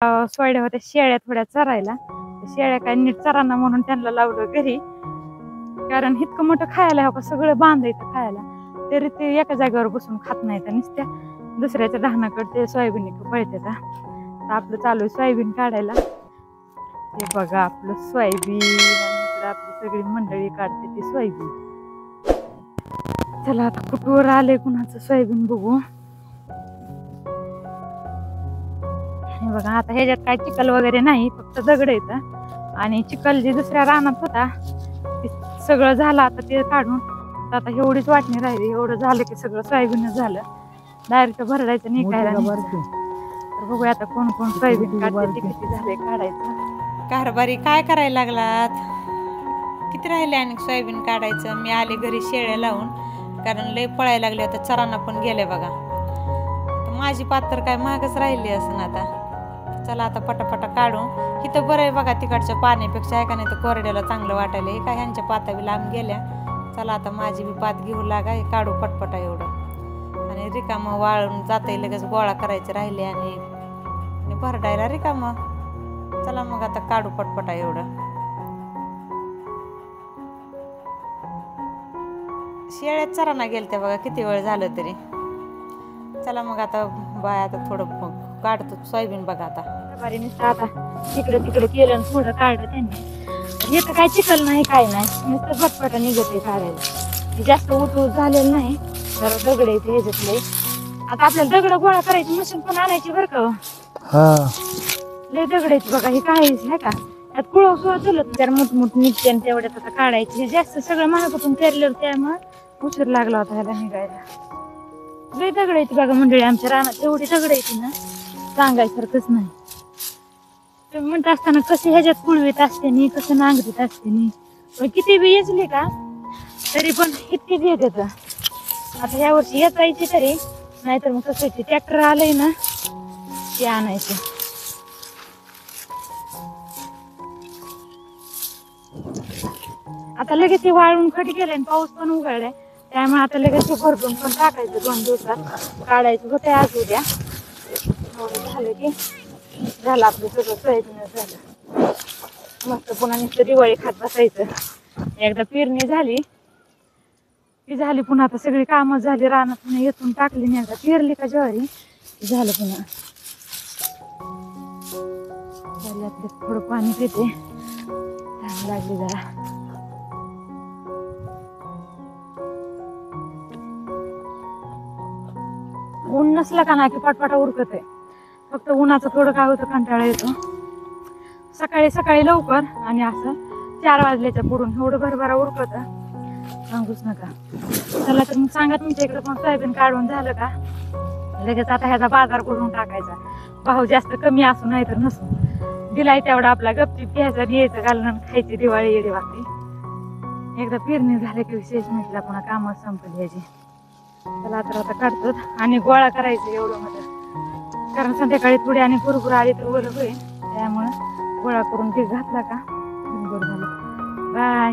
सोयड्या होत्या शेळ्या थोड्या चरायला. शेळ्या काय नीट चराना म्हणून त्यांना लावलं घरी, कारण इतकं मोठं खायला हवं सगळं बांधायचं खायला, तरी ते एका जागेवर बसून खात नाहीत. नुसत्या दुसऱ्याच्या धानाकडे ते सोयाबीन पळतात. तर आपलं चालू आहे सोयाबीन काढायला. हे बघा आपलं सोयाबीन, आपली सगळी मंडळी काढते ती सोयाबीन. चला आता कुठवर आले कुणाचं सोयाबीन बघू. हे बघा आता ह्याच्यात काय चिखल वगैरे नाही, फक्त दगड येतं. आणि चिखल जे दुसऱ्या रानात होता ते सगळं झालं आता ते काढून. आता एवढीच वाटणी राहिली, एवढं झालं की सगळं सोयाबीनच झालं. डायरेक्ट भरडायचं नाही काय. तर बघूया आता कोण कोण सोयाबीन काढते, किती झाले काढायचं. कारभारी काय करायला लागलात? किती राहिले आणि सोयाबीन काढायचं? मी आले घरी शेळ्या लावून, कारण लय पळायला लागले होते, चरांना पण गेले बघा. तर माझी पात्र काय मागच राहिली असं आता. चला आता पटापटा काढू. इथं बरं आहे बघा, तिकडच्या पाण्यापेक्षा आहे का, नाही तर कोरड्याला चांगलं वाटायला. हे काय ह्यांच्या पाता बी लांब गेल्या. चला आता माझी बी पात घेऊ लागा, हे काढू पटपटा एवढं. आणि रिकामं वाळून जाता लगेच गोळा करायचे राहिले आणि भरडायला रिकामं. चला मग आता काढू पटपटा एवढं. शेळ्यात चरांना गेलत्या बघा, किती वेळ झालं तरी. चला मग आता बाय, आता थोडं काढतो सोयाबीन बघा. आता तिकडे तिकडे केलं, थोडं काढलं त्यांनी. हे तर काय चिखल नाही काय नाही, नुसतं झटपटा निघते काढायला. जास्त उठून झालेलं नाही, जरा दगड येते ह्याच्यातले. आता आपल्याला दगड गोळा करायची मशीन पण आणायची बरं का. लय दगड येते बघा, हे काय आहे का, त्यात कुळव सुद्धा चलत जर मोठमोठ निघते आणि तेवढ्यात आता काढायची. जास्त सगळं महागातून पेरलेलं, त्यामुळे उशीर लागला होता ह्याला निघायला. लय दगड येते बघा मंडळी, आमच्या रानात एवढी दगड येते ना सांगायसारखंच नाही. तुम्ही म्हणत असताना कसे ह्याच्यात कुळवीत असते नी, कसं नांगरीत असते नी, पण किती बी येचले का तरी पण इतकेच येत येतं. आता ह्या वर्षी येतायची तरी, नाहीतर मग कसं ट्रॅक्टर आलंय ना ते आणायचं. आता लगेच ते वाळून खटी केलंय, पाऊस पण उघडलाय, त्यामुळे आता लगेच ते भरपूर पण टाकायचं. 2 दिवसात काढायचं होतं, आज उद्या झालं की झालं आपलं सगळं सोयाबीन झालं. मस्त पुन्हा नुसतं दिवाळी खात बसायचं. एकदा पेरणी झाली की झाली, पुन्हा आता सगळी कामं झाली, रानात पुन्हा येथून टाकली नाही. एकदा पेरली का ज्वारी झालं पुन्हा. झालं आपलं थोडं पाणी पिते, लागली जरा. ऊन नसला का नाही की पटपटा उरकत आहे. फक्त उन्हाचं थोडं काय होतं, कंटाळा येतो. सकाळी सकाळी लवकर आणि असं 4 वाजल्याच्या पुढून एवढं भरभरा उरकत सांगूच नका. चला तर मग सांगा तुमच्या इकडे पण सोयाबीन काढून झालं का? लगेच आता ह्याचा बाजार करून टाकायचा. भाव जास्त कमी असू नाही तर नसू, दिलाय तेवढा आपला गपचीप घ्यायचा, घ्यायचं घालून खायची दिवाळी येडी वाकडी. एकदा पेरणी झाले की विशेष म्हटलं पुन्हा कामं संपली याची. चला तर आता काढतो आणि गोळा करायचं एवढं मध्ये, कारण संध्याकाळी थोडी आणि कुरकुर आली तर ओलं होईल, त्यामुळे गोळा करून ते घातला का बरं झालं. बाय.